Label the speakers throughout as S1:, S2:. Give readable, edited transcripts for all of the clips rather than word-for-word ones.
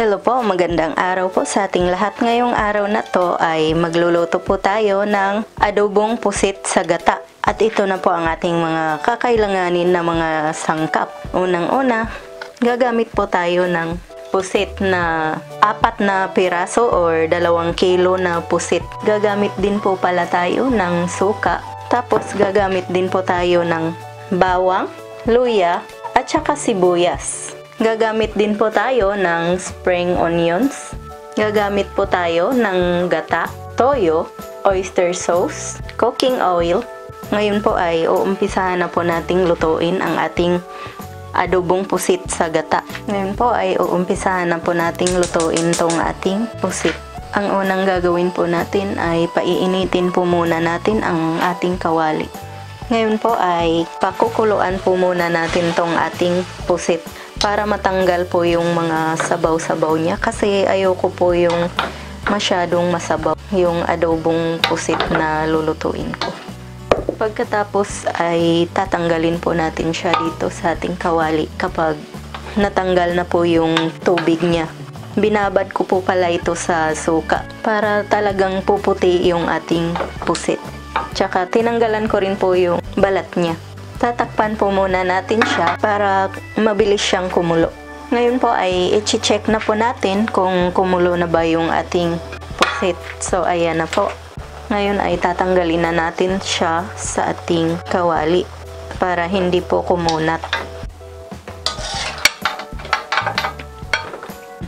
S1: Hello po, magandang araw po sa ating lahat. Ngayong araw na to ay magluluto po tayo ng adobong pusit sa gata. At ito na po ang ating mga kakailanganin na mga sangkap. Unang-una, gagamit po tayo ng pusit na 4 na piraso or 2 kilo na pusit. Gagamit din po pala tayo ng suka. Tapos gagamit din po tayo ng bawang, luya, at saka sibuyas. Gagamit din po tayo ng spring onions. Gagamit po tayo ng gata, toyo, oyster sauce, cooking oil. Ngayon po ay uumpisahan na po nating lutuin ang ating adobong pusit sa gata. Ngayon po ay uumpisahan na po nating lutuin tong ating pusit. Ang unang gagawin po natin ay paiinitin po muna natin ang ating kawali. Ngayon po ay pakukuluan po muna natin tong ating pusit para matanggal po yung mga sabaw-sabaw niya, kasi ayoko po yung masyadong masabaw yung adobong pusit na lulutuin ko. Pagkatapos ay tatanggalin po natin siya dito sa ating kawali kapag natanggal na po yung tubig niya. Binabad ko po pala ito sa suka para talagang puputi yung ating pusit. Tsaka tinanggalan ko rin po yung balat niya. Tatakpan po muna natin siya para mabilis siyang kumulo. Ngayon po ay i-check na po natin kung kumulo na ba yung ating pusit. So ayan na po. Ngayon ay tatanggalin na natin siya sa ating kawali para hindi po kumunat.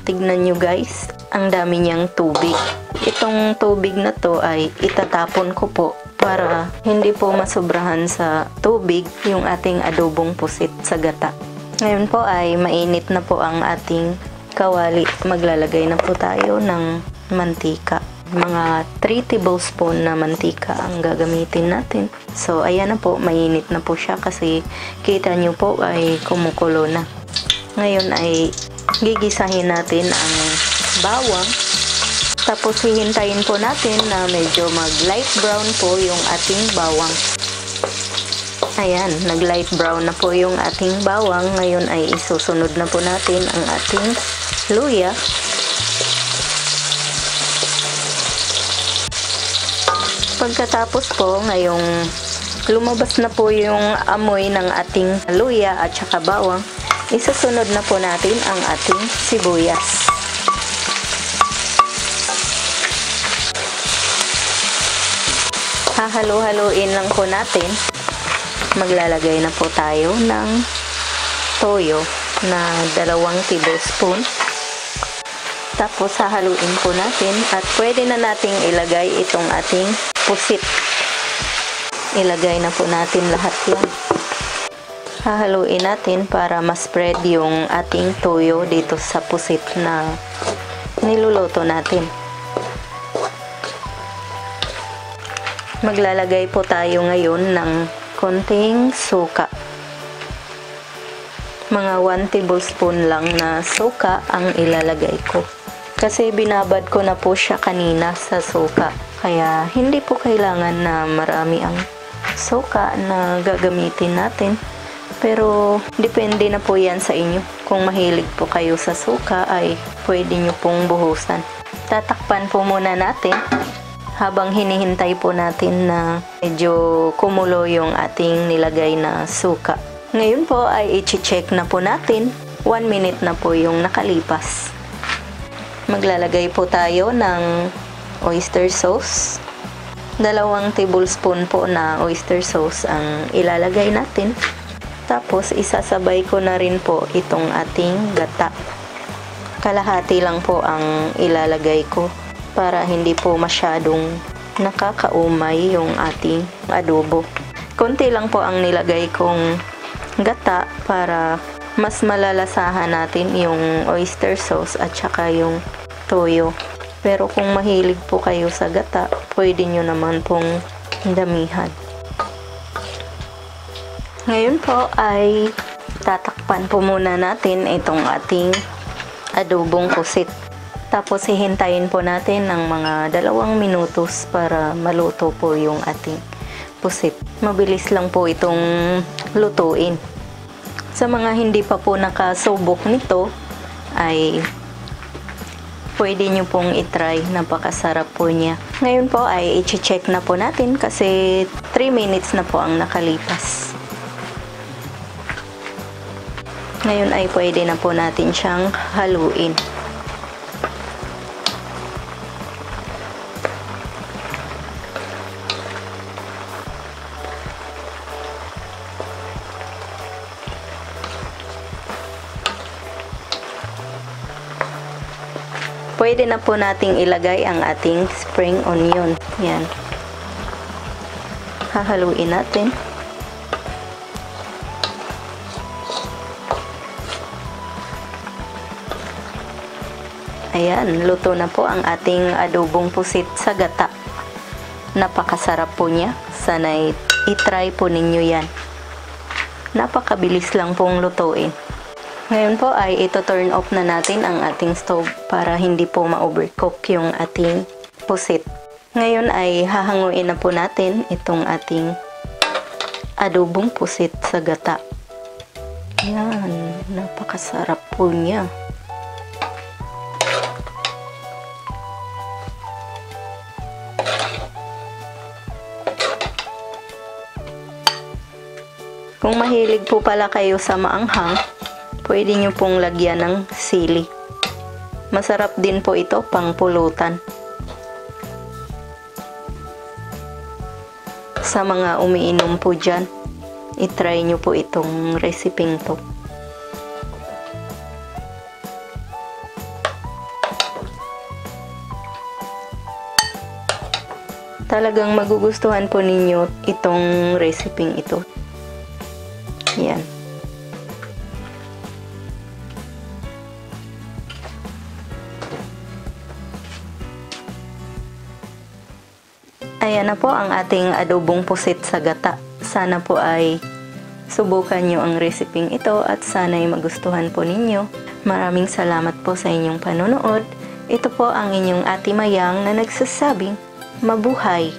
S1: Tignan nyo guys, ang dami niyang tubig. Itong tubig na to ay itatapon ko po para hindi po masobrahan sa tubig yung ating adobong pusit sa gata. Ngayon po ay mainit na po ang ating kawali. Maglalagay na po tayo ng mantika. Mga 3 tablespoon na mantika ang gagamitin natin. So ayan na po, mainit na po siya kasi kita nyo po ay kumukulo na. Ngayon ay gigisahin natin ang bawang. Tapos hihintayin po natin na medyo mag light brown po yung ating bawang. Ayan, nag light brown na po yung ating bawang. Ngayon ay isusunod na po natin ang ating luya. Pagkatapos po, ngayong lumabas na po yung amoy ng ating luya at saka bawang, isusunod na po natin ang ating sibuyas. Hahalo-haluin lang po natin. Maglalagay na po tayo ng toyo na 2 tablespoon. Tapos hahaluin po natin at pwede na nating ilagay itong ating pusit. Ilagay na po natin lahat yan. Hahaluin natin para ma-spread yung ating toyo dito sa pusit na niluluto natin. Maglalagay po tayo ngayon ng konting suka. Mga 1 tablespoon lang na suka ang ilalagay ko. Kasi binabad ko na po siya kanina sa suka. Kaya hindi po kailangan na marami ang suka na gagamitin natin. Pero depende na po yan sa inyo. Kung mahilig po kayo sa suka ay pwede nyo pong buhusan. Tatakpan po muna natin habang hinihintay po natin na medyo kumulo yung ating nilagay na suka. Ngayon po ay i-check na po natin. 1 minute na po yung nakalipas. Maglalagay po tayo ng oyster sauce. 2 tablespoon po na oyster sauce ang ilalagay natin. Tapos isasabay ko na rin po itong ating gata. Kalahati lang po ang ilalagay ko para hindi po masyadong nakakaumay yung ating adobo. Konti lang po ang nilagay kong gata para mas malalasahan natin yung oyster sauce at saka yung toyo. Pero kung mahilig po kayo sa gata, pwede nyo naman pong damihan. Ngayon po ay tatakpan po muna natin itong ating adobong pusit. Tapos hihintayin po natin ng mga 2 minutos para maluto po yung ating pusit. Mabilis lang po itong lutuin. Sa mga hindi pa po nakasubok nito ay pwede nyo pong itry. Napakasarap po niya. Ngayon po ay i-check na po natin kasi 3 minutes na po ang nakalipas. Ngayon ay pwede na po natin siyang haluin. Pwede na po nating ilagay ang ating spring onion. Yan. Hahaluin natin. Ayan, luto na po ang ating adobong pusit sa gata. Napakasarap po niya. Sana'y itry po ninyo yan. Napakabilis lang pong lutuin. Ngayon po ay ito-turn off na natin ang ating stove para hindi po ma-overcook yung ating pusit. Ngayon ay hahanguin na po natin itong ating adobong pusit sa gata. Yan, napakasarap po niya. Kung mahilig po pala kayo sa maanghang, pwede nyo pong lagyan ng sili. Masarap din po ito pang pulutan. Sa mga umiinom po dyan, itry nyo po itong resepeng to. Talagang magugustuhan po ninyo itong resepeng ito. Yan. Ayan na po ang ating adobong pusit sa gata. Sana po ay subukan nyo ang resepeng ito at sana ay magustuhan po ninyo. Maraming salamat po sa inyong panonood. Ito po ang inyong Ate Mayang na nagsasabing, mabuhay!